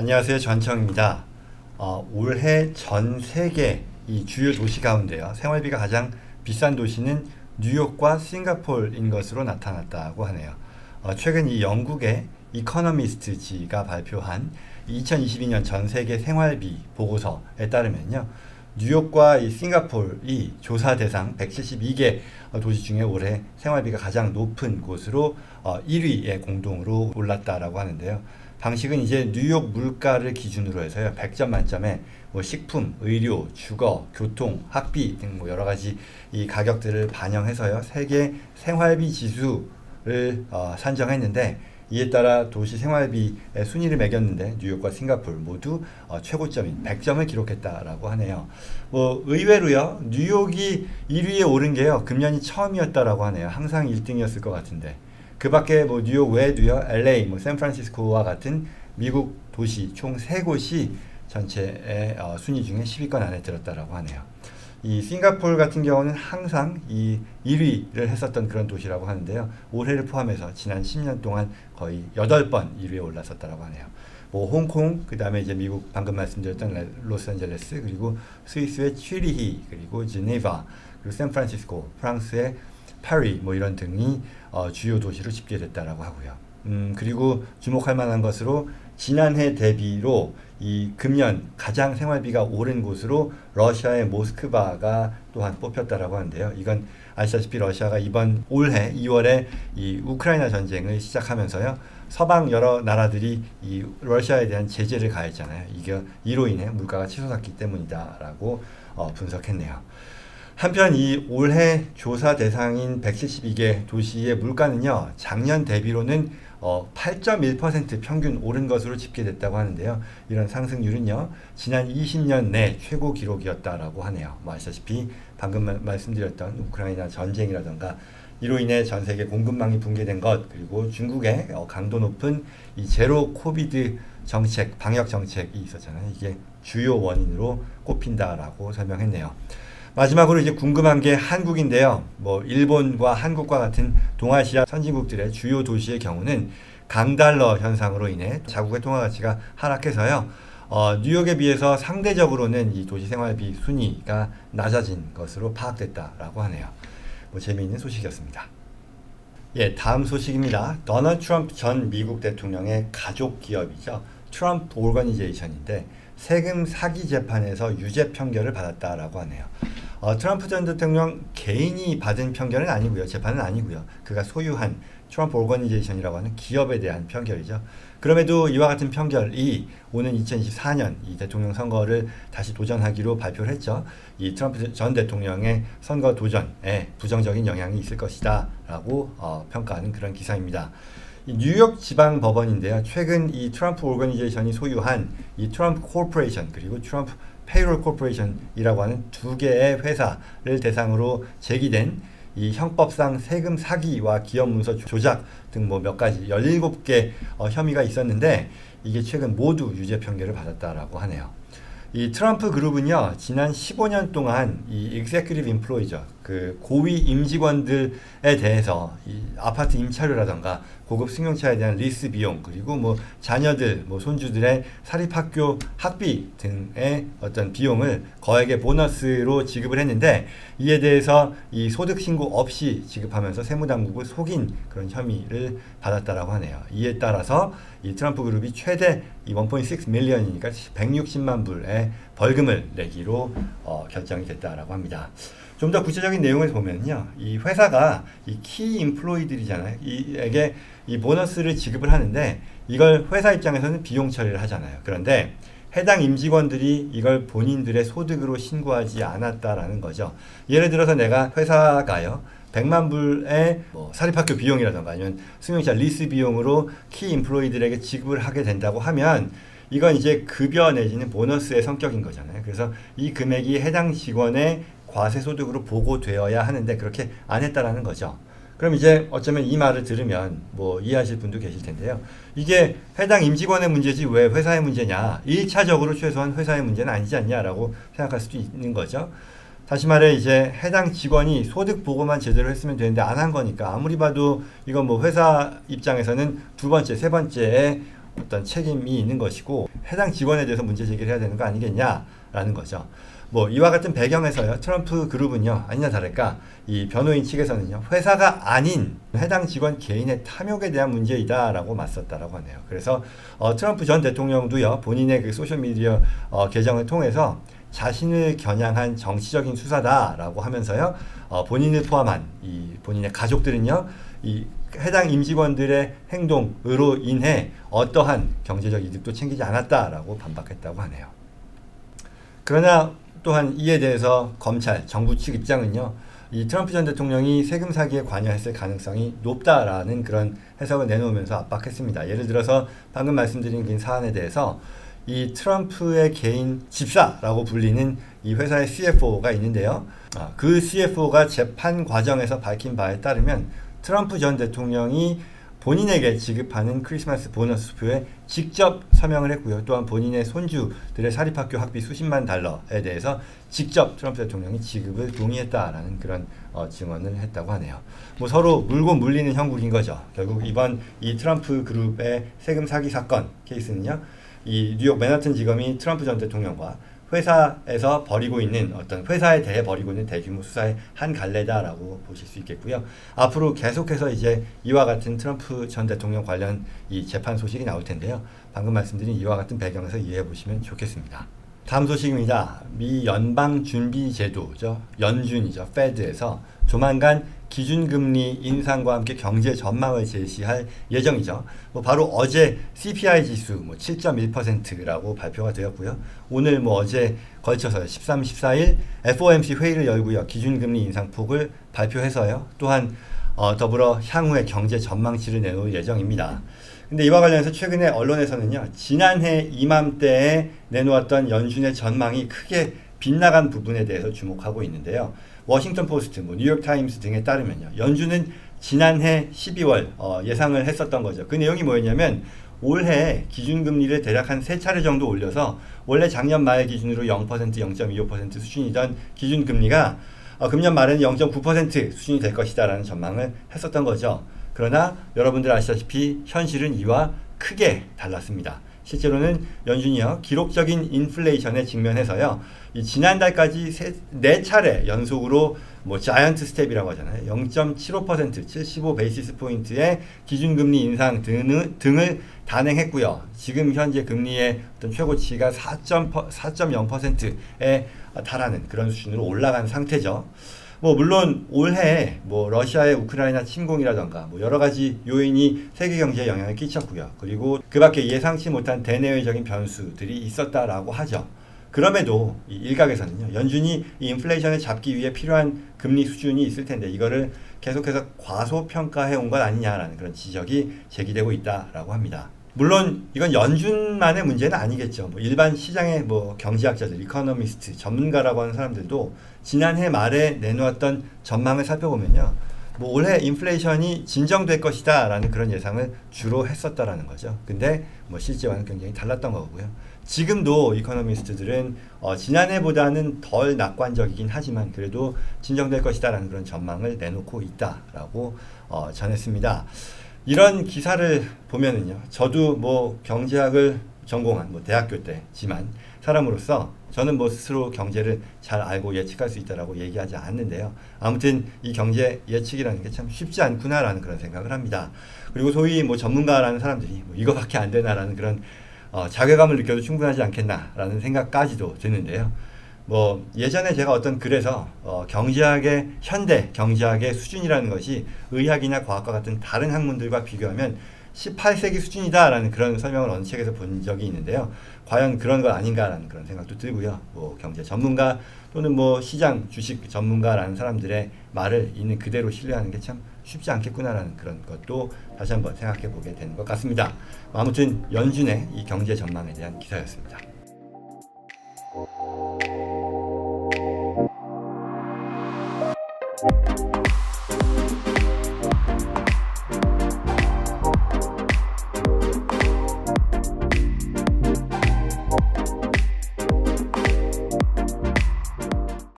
안녕하세요. 전청입니다. 올해 전 세계 이 주요 도시 가운데요. 생활비가 가장 비싼 도시는 뉴욕과 싱가포르인 것으로 나타났다고 하네요. 최근 이 영국의 이코노미스트지가 발표한 2022년 전 세계 생활비 보고서에 따르면요. 뉴욕과 이 싱가포르이 조사 대상 172개 도시 중에 올해 생활비가 가장 높은 곳으로 1위에 공동으로 올랐다라고 하는데요. 방식은 이제 뉴욕 물가를 기준으로 해서요. 100점 만점에 뭐 식품, 의료, 주거, 교통, 학비 등 뭐 여러 가지 이 가격들을 반영해서요. 세계 생활비 지수를 산정했는데 이에 따라 도시 생활비의 순위를 매겼는데 뉴욕과 싱가포르 모두 최고점인 100점을 기록했다라고 하네요. 뭐 의외로요. 뉴욕이 1위에 오른 게요. 금년이 처음이었다라고 하네요. 항상 1등이었을 것 같은데. 그 밖에 뭐 뉴욕 외에도요. LA, 뭐 샌프란시스코와 같은 미국 도시 총 3곳이 전체의 순위 중에 10위권 안에 들었다라고 하네요. 이 싱가포르 같은 경우는 항상 이 1위를 했었던 그런 도시라고 하는데요. 올해를 포함해서 지난 10년 동안 거의 8번 1위에 올랐었다라고 하네요. 뭐 홍콩, 그 다음에 이제 미국 방금 말씀드렸던 로스앤젤레스, 그리고 스위스의 취리히, 그리고 제네바, 그리고 샌프란시스코, 프랑스의 파리 뭐 이런 등이 주요 도시로 집계됐다라고 하고요. 그리고 주목할 만한 것으로 지난해 대비로 이 금년 가장 생활비가 오른 곳으로 러시아의 모스크바가 또한 뽑혔다라고 하는데요. 이건 아시다시피 러시아가 올해 2월에 이 우크라이나 전쟁을 시작하면서요. 서방 여러 나라들이 이 러시아에 대한 제재를 가했잖아요. 이로 인해 물가가 치솟았기 때문이다라고 분석했네요. 한편 이 올해 조사 대상인 172개 도시의 물가는요. 작년 대비로는 8.1% 평균 오른 것으로 집계됐다고 하는데요. 이런 상승률은요. 지난 20년 내 최고 기록이었다라고 하네요. 뭐 아시다시피 방금 말씀드렸던 우크라이나 전쟁이라던가 이로 인해 전 세계 공급망이 붕괴된 것, 그리고 중국의 강도 높은 이 제로 코비드 정책, 방역 정책이 있었잖아요. 이게 주요 원인으로 꼽힌다라고 설명했네요. 마지막으로 이제 궁금한 게 한국인데요. 뭐 일본과 한국과 같은 동아시아 선진국들의 주요 도시의 경우는 강달러 현상으로 인해 자국의 통화 가치가 하락해서요. 뉴욕에 비해서 상대적으로는 이 도시 생활비 순위가 낮아진 것으로 파악됐다라고 하네요. 뭐 재미있는 소식이었습니다. 예, 다음 소식입니다. 도널드 트럼프 전 미국 대통령의 가족 기업이죠. 트럼프 오거니제이션인데 세금 사기 재판에서 유죄 판결을 받았다라고 하네요. 트럼프 전 대통령 개인이 받은 판결은 아니고요. 재판은 아니고요. 그가 소유한 트럼프 오거니제이션이라고 하는 기업에 대한 판결이죠. 그럼에도 이와 같은 판결이 오는 2024년 이 대통령 선거를 다시 도전하기로 발표를 했죠. 이 트럼프 전 대통령의 선거 도전에 부정적인 영향이 있을 것이다 라고 평가하는 그런 기사입니다. 이 뉴욕 지방 법원인데요. 최근 이 트럼프 오거니제이션이 소유한 이 트럼프 코퍼레이션 그리고 트럼프 페이롤 코퍼레이션이라고 하는 두 개의 회사를 대상으로 제기된 이 형법상 세금 사기와 기업 문서 조작 등 뭐 몇 가지 17개 혐의가 있었는데 이게 최근 모두 유죄 판결을 받았다라고 하네요. 이 트럼프 그룹은요. 지난 15년 동안 이 executive employee죠. 그 고위 임직원들에 대해서 이 아파트 임차료라던가 고급 승용차에 대한 리스 비용, 그리고 뭐 자녀들, 뭐 손주들의 사립학교 학비 등의 어떤 비용을 거액의 보너스로 지급을 했는데 이에 대해서 이 소득 신고 없이 지급하면서 세무당국을 속인 그런 혐의를 받았다라고 하네요. 이에 따라서 이 트럼프 그룹이 최대 이 1.6 밀리언이니까 160만 불의 벌금을 내기로 결정이 됐다라고 합니다. 좀 더 구체적인 내용을 보면요, 이 회사가 이 키 임플로이들이잖아요. 이에게 이 보너스를 지급을 하는데 이걸 회사 입장에서는 비용 처리를 하잖아요. 그런데 해당 임직원들이 이걸 본인들의 소득으로 신고하지 않았다라는 거죠. 예를 들어서 내가 회사가요. 100만 불의 뭐 사립학교 비용이라던가 아니면 승용차 리스 비용으로 키 임플로이들에게 지급을 하게 된다고 하면 이건 이제 급여 내지는 보너스의 성격인 거잖아요. 그래서 이 금액이 해당 직원의 과세소득으로 보고되어야 하는데 그렇게 안 했다라는 거죠. 그럼 이제 어쩌면 이 말을 들으면 뭐 이해하실 분도 계실 텐데요. 이게 해당 임직원의 문제지 왜 회사의 문제냐. 1차적으로 최소한 회사의 문제는 아니지 않냐라고 생각할 수도 있는 거죠. 다시 말해 이제 해당 직원이 소득 보고만 제대로 했으면 되는데 안 한 거니까 아무리 봐도 이건 뭐 회사 입장에서는 두 번째, 세 번째에 어떤 책임이 있는 것이고 해당 직원에 대해서 문제 제기를 해야 되는 거 아니겠냐라는 거죠. 뭐 이와 같은 배경에서요, 트럼프 그룹은요, 아니나 다를까 이 변호인 측에서는요, 회사가 아닌 해당 직원 개인의 탐욕에 대한 문제이다라고 맞섰다라고 하네요. 그래서 트럼프 전 대통령도요, 본인의 그 소셜 미디어 계정을 통해서 자신을 겨냥한 정치적인 수사다라고 하면서요, 본인을 포함한 이 본인의 가족들은요, 이 해당 임직원들의 행동으로 인해 어떠한 경제적 이득도 챙기지 않았다라고 반박했다고 하네요. 그러나 또한 이에 대해서 검찰, 정부 측 입장은요, 이 트럼프 전 대통령이 세금 사기에 관여했을 가능성이 높다라는 그런 해석을 내놓으면서 압박했습니다. 예를 들어서 방금 말씀드린 그 사안에 대해서 이 트럼프의 개인 집사라고 불리는 이 회사의 CFO가 있는데요. 그 CFO가 재판 과정에서 밝힌 바에 따르면 트럼프 전 대통령이 본인에게 지급하는 크리스마스 보너스표에 직접 서명을 했고요. 또한 본인의 손주들의 사립학교 학비 수십만 달러에 대해서 직접 트럼프 대통령이 지급을 동의했다라는 그런 증언을 했다고 하네요. 뭐 서로 물고 물리는 형국인 거죠. 결국 이번 이 트럼프 그룹의 세금 사기 사건 케이스는요, 이 뉴욕 맨하튼 지검이 트럼프 전 대통령과 회사에서 벌이고 있는 어떤 회사에 대해 벌이고 있는 대규모 수사의 한 갈래다라고 보실 수 있겠고요. 앞으로 계속해서 이제 이와 같은 트럼프 전 대통령 관련 이 재판 소식이 나올 텐데요. 방금 말씀드린 이와 같은 배경에서 이해해 보시면 좋겠습니다. 다음 소식입니다. 미 연방준비제도죠. 연준이죠. 페드에서 조만간 기준금리 인상과 함께 경제 전망을 제시할 예정이죠. 바로 어제 CPI 지수 7.1%라고 발표가 되었고요. 오늘 어제 걸쳐서 13, 14일 FOMC 회의를 열고요. 기준금리 인상폭을 발표해서요. 또한 더불어 향후의 경제 전망치를 내놓을 예정입니다. 근데 이와 관련해서 최근에 언론에서는요, 지난해 이맘때에 내놓았던 연준의 전망이 크게 빗나간 부분에 대해서 주목하고 있는데요. 워싱턴 포스트, 뉴욕 타임스 등에 따르면요, 연준은 지난해 12월 예상을 했었던 거죠. 그 내용이 뭐였냐면 올해 기준금리를 대략 한 3차례 정도 올려서 원래 작년 말 기준으로 0%, 0.25% 수준이던 기준금리가 금년 말에는 0.9% 수준이 될 것이다 라는 전망을 했었던 거죠. 그러나 여러분들 아시다시피 현실은 이와 크게 달랐습니다. 실제로는 연준이요, 기록적인 인플레이션에 직면해서요, 이 지난달까지 4차례 연속으로 자이언트 스텝이라고 하잖아요. 0.75%, 75 베이시스 포인트의 기준금리 인상 등을 단행했고요. 지금 현재 금리의 어떤 최고치가 4.0%에 달하는 그런 수준으로 올라간 상태죠. 물론 올해 러시아의 우크라이나 침공이라던가 여러 가지 요인이 세계 경제에 영향을 끼쳤고요. 그리고 그 밖에 예상치 못한 대내외적인 변수들이 있었다라고 하죠. 그럼에도 이 일각에서는요, 연준이 이 인플레이션을 잡기 위해 필요한 금리 수준이 있을 텐데 이거를 계속해서 과소평가해 온 것 아니냐라는 그런 지적이 제기되고 있다라고 합니다. 물론 이건 연준만의 문제는 아니겠죠. 일반 시장의 경제학자들, 이코노미스트, 전문가라고 하는 사람들도 지난해 말에 내놓았던 전망을 살펴보면요, 올해 인플레이션이 진정될 것이다 라는 그런 예상을 주로 했었다라는 거죠. 근데 실제와는 굉장히 달랐던 거고요. 지금도 이코노미스트들은 지난해보다는 덜 낙관적이긴 하지만 그래도 진정될 것이다 라는 그런 전망을 내놓고 있다라고 전했습니다. 이런 기사를 보면은요, 저도 경제학을 전공한 대학교 때지만 사람으로서 저는 스스로 경제를 잘 알고 예측할 수 있다라고 얘기하지 않는데요. 아무튼 이 경제 예측이라는 게 참 쉽지 않구나라는 그런 생각을 합니다. 그리고 소위 전문가라는 사람들이 이거밖에 안 되나라는 그런 자괴감을 느껴도 충분하지 않겠나라는 생각까지도 드는데요. 예전에 제가 어떤 글에서 경제학의 현대 경제학의 수준이라는 것이 의학이나 과학과 같은 다른 학문들과 비교하면 18세기 수준이다라는 그런 설명을 어느 책에서 본 적이 있는데요. 과연 그런 것 아닌가라는 그런 생각도 들고요. 경제 전문가 또는 시장 주식 전문가라는 사람들의 말을 있는 그대로 신뢰하는 게 참 쉽지 않겠구나라는 그런 것도 다시 한번 생각해 보게 되는 것 같습니다. 아무튼 연준의 이 경제 전망에 대한 기사였습니다.